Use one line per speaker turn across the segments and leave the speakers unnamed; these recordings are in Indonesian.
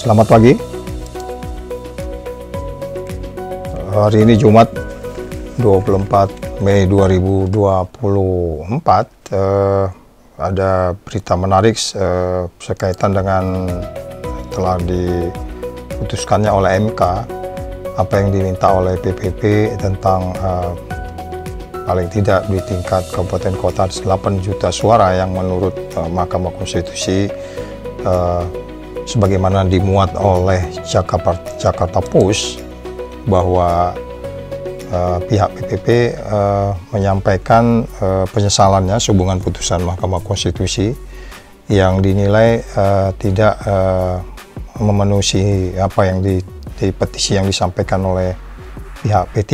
Selamat pagi. Hari ini Jumat 24 Mei 2024 ada berita menarik berkaitan dengan telah diputuskannya oleh MK apa yang diminta oleh PPP tentang paling tidak di tingkat kabupaten kota 8 juta suara yang menurut Mahkamah Konstitusi sebagaimana dimuat oleh Jakarta Post bahwa pihak PPP menyampaikan penyesalannya sehubungan putusan Mahkamah Konstitusi yang dinilai tidak memenuhi apa yang di petisi yang disampaikan oleh pihak P3,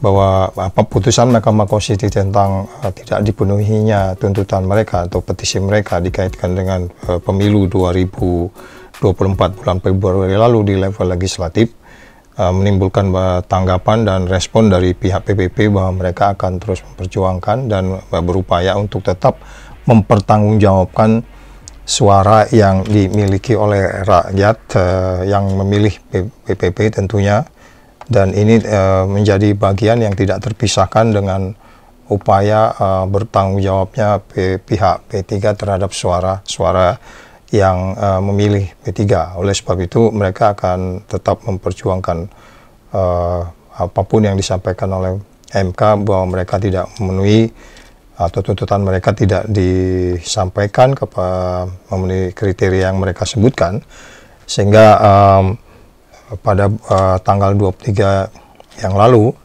bahwa putusan Mahkamah Konstitusi tentang tidak dipenuhinya tuntutan mereka atau petisi mereka dikaitkan dengan pemilu 2024 bulan Februari lalu di level legislatif menimbulkan tanggapan dan respon dari pihak PPP bahwa mereka akan terus memperjuangkan dan berupaya untuk tetap mempertanggungjawabkan suara yang dimiliki oleh rakyat yang memilih PPP tentunya. Dan ini menjadi bagian yang tidak terpisahkan dengan upaya bertanggung jawabnya pihak P3 terhadap suara yang memilih P3. Oleh sebab itu mereka akan tetap memperjuangkan apapun yang disampaikan oleh MK bahwa mereka tidak memenuhi atau tuntutan mereka tidak disampaikan memenuhi kriteria yang mereka sebutkan, sehingga pada tanggal 23 yang lalu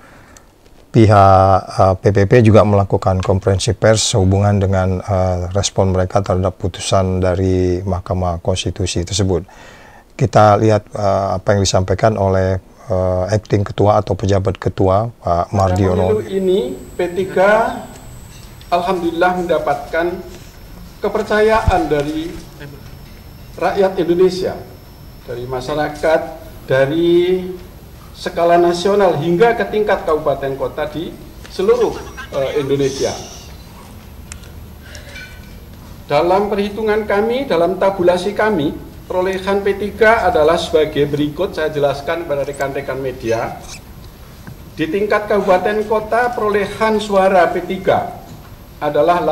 pihak PPP juga melakukan konferensi pers sehubungan dengan respon mereka terhadap putusan dari Mahkamah Konstitusi tersebut. Kita lihat apa yang disampaikan oleh acting ketua atau pejabat ketua Pak Mardiono.
Ini P3 alhamdulillah mendapatkan kepercayaan dari rakyat Indonesia, dari masyarakat, dari skala nasional hingga ke tingkat kabupaten kota di seluruh Indonesia. Dalam perhitungan kami, dalam tabulasi kami, perolehan P3 adalah sebagai berikut, saya jelaskan kepada rekan-rekan media. Di tingkat kabupaten kota, perolehan suara P3 adalah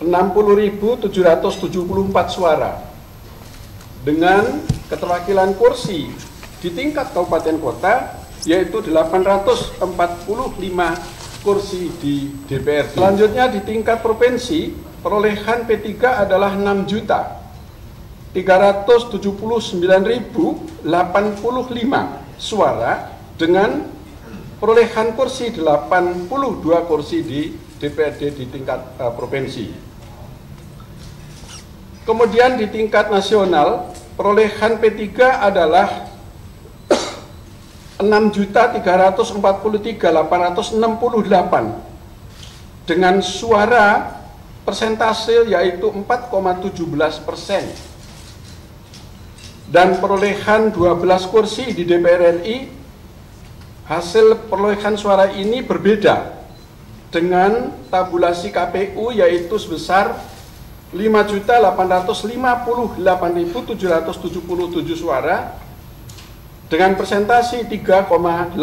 8.060.774 suara, dengan keterwakilan kursi di tingkat kabupaten kota yaitu 845 kursi di DPRD. Selanjutnya di tingkat provinsi, perolehan P3 adalah 6.379.085 suara dengan perolehan kursi 82 kursi di DPRD di tingkat provinsi. Kemudian di tingkat nasional, perolehan P3 adalah 6.343.868 dengan suara persentase yaitu 4,17%. Dan perolehan 12 kursi di DPR RI, hasil perolehan suara ini berbeda dengan tabulasi KPU yaitu sebesar 5.858.777 suara dengan persentase 3,87%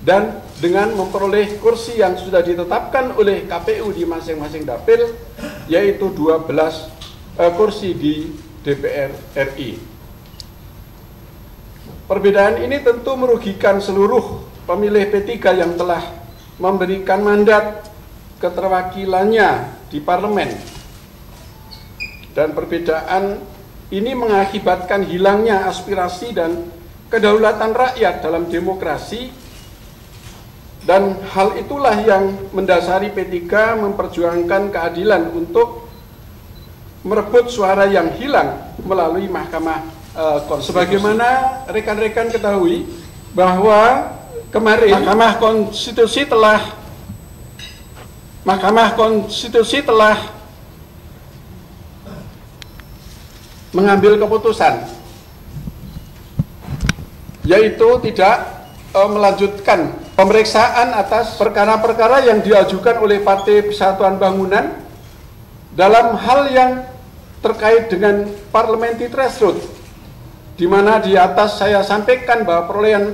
dan dengan memperoleh kursi yang sudah ditetapkan oleh KPU di masing-masing dapil yaitu 12 kursi di DPR RI. Perbedaan ini tentu merugikan seluruh pemilih P3 yang telah memberikan mandat keterwakilannya di parlemen, dan perbedaan ini mengakibatkan hilangnya aspirasi dan kedaulatan rakyat dalam demokrasi, dan hal itulah yang mendasari P3 memperjuangkan keadilan untuk merebut suara yang hilang melalui Mahkamah Konstitusi. Sebagaimana rekan-rekan ketahui bahwa kemarin Mahkamah Konstitusi telah mengambil keputusan yaitu tidak melanjutkan pemeriksaan atas perkara-perkara yang diajukan oleh Partai Persatuan Bangunan dalam hal yang terkait dengan parliamentary threshold, di mana di atas saya sampaikan bahwa perolehan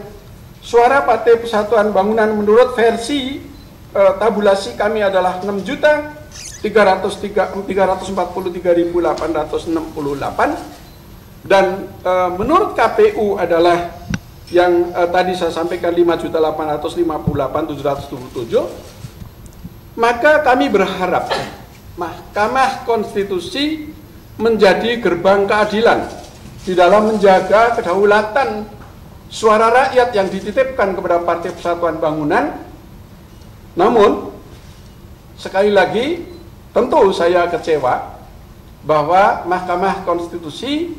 suara Partai Persatuan Bangunan menurut versi tabulasi kami adalah 6.343.868 dan menurut KPU adalah yang tadi saya sampaikan 5.858.777, maka kami berharap Mahkamah Konstitusi menjadi gerbang keadilan di dalam menjaga kedaulatan suara rakyat yang dititipkan kepada Partai Persatuan Bangunan. Namun, sekali lagi, tentu saya kecewa bahwa Mahkamah Konstitusi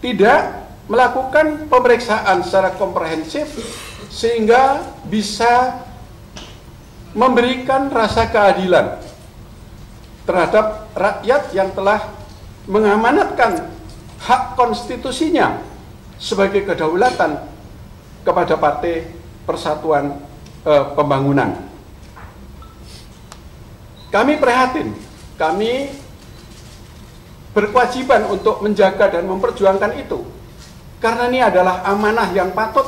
tidak melakukan pemeriksaan secara komprehensif sehingga bisa memberikan rasa keadilan terhadap rakyat yang telah mengamanatkan hak konstitusinya sebagai kedaulatan kepada Partai Persatuan Pembangunan. Kami prihatin, kami berkewajiban untuk menjaga dan memperjuangkan itu, karena ini adalah amanah yang patut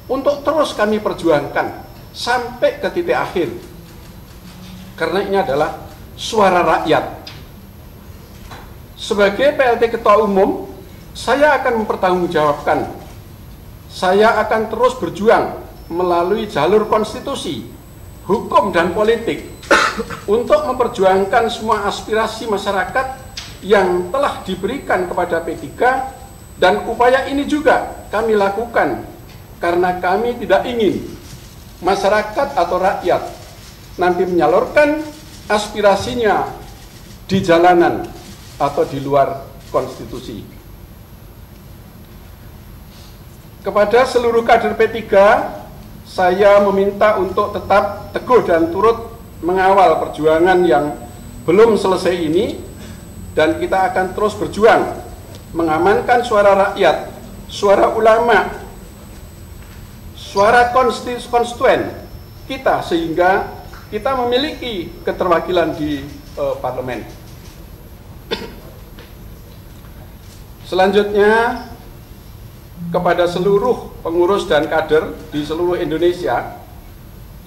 untuk terus kami perjuangkan sampai ke titik akhir, karena ini adalah suara rakyat. Sebagai PLT Ketua Umum, saya akan mempertanggungjawabkan. Saya akan terus berjuang melalui jalur konstitusi, hukum, dan politik untuk memperjuangkan semua aspirasi masyarakat yang telah diberikan kepada P3, dan upaya ini juga kami lakukan karena kami tidak ingin masyarakat atau rakyat nanti menyalurkan aspirasinya di jalanan atau di luar konstitusi. Kepada seluruh kader P3, saya meminta untuk tetap teguh dan turut mengawal perjuangan yang belum selesai ini, dan kita akan terus berjuang mengamankan suara rakyat, suara ulama, suara konstituen kita, sehingga kita memiliki keterwakilan di parlemen. Selanjutnya, kepada seluruh pengurus dan kader di seluruh Indonesia,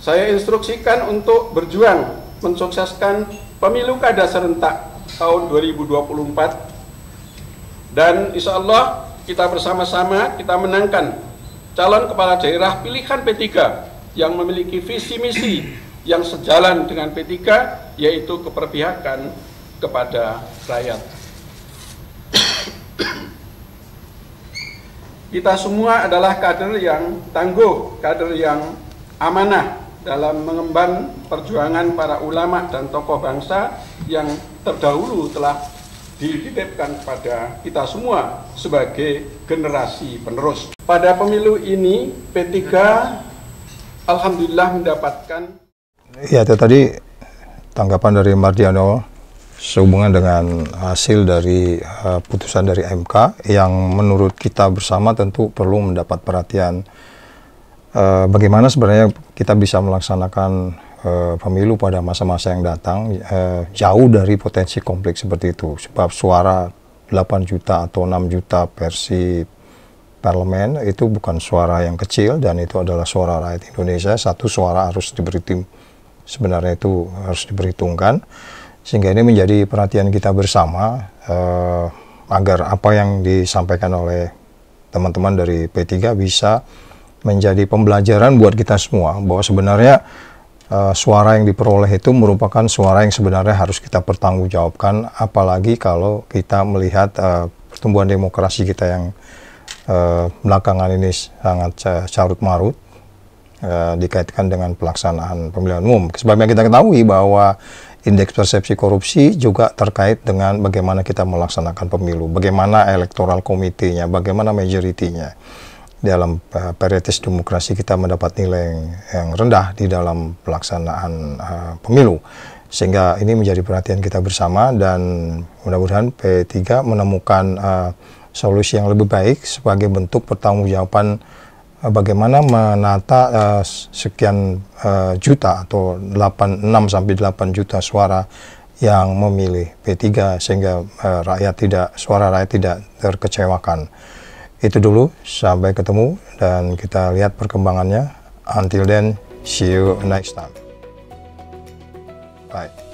saya instruksikan untuk berjuang mensukseskan pemilu kada serentak tahun 2024, dan insya Allah kita bersama-sama kita menangkan calon kepala daerah pilihan P3 yang memiliki visi misi yang sejalan dengan P3, yaitu keberpihakan kepada rakyat. Kita semua adalah kader yang tangguh, kader yang amanah dalam mengemban perjuangan para ulama dan tokoh bangsa yang terdahulu telah dititipkan kepada kita semua sebagai generasi penerus. Pada pemilu ini, P3 alhamdulillah mendapatkan.
Ya, itu tadi tanggapan dari Mardiano sehubungan dengan hasil dari putusan dari MK yang menurut kita bersama tentu perlu mendapat perhatian. Bagaimana sebenarnya kita bisa melaksanakan pemilu pada masa-masa yang datang jauh dari potensi konflik seperti itu, sebab suara 8 juta atau 6 juta versi parlemen itu bukan suara yang kecil, dan itu adalah suara rakyat Indonesia. Satu suara harus sebenarnya itu harus diperhitungkan, sehingga ini menjadi perhatian kita bersama agar apa yang disampaikan oleh teman-teman dari P3 bisa menjadi pembelajaran buat kita semua, bahwa sebenarnya suara yang diperoleh itu merupakan suara yang sebenarnya harus kita pertanggungjawabkan, apalagi kalau kita melihat pertumbuhan demokrasi kita yang belakangan ini sangat carut marut dikaitkan dengan pelaksanaan pemilihan umum. Sebab yang kita ketahui bahwa indeks persepsi korupsi juga terkait dengan bagaimana kita melaksanakan pemilu, bagaimana electoral committee-nya, bagaimana majority-nya. Dalam parietis demokrasi kita mendapat nilai yang rendah di dalam pelaksanaan pemilu. Sehingga ini menjadi perhatian kita bersama, dan mudah-mudahan P3 menemukan solusi yang lebih baik sebagai bentuk pertanggungjawaban bagaimana menata sekian juta atau 6 sampai 8 juta suara yang memilih P3 sehingga suara rakyat tidak terkecewakan. Itu dulu, sampai ketemu dan kita lihat perkembangannya. Until then, see you next time. Bye.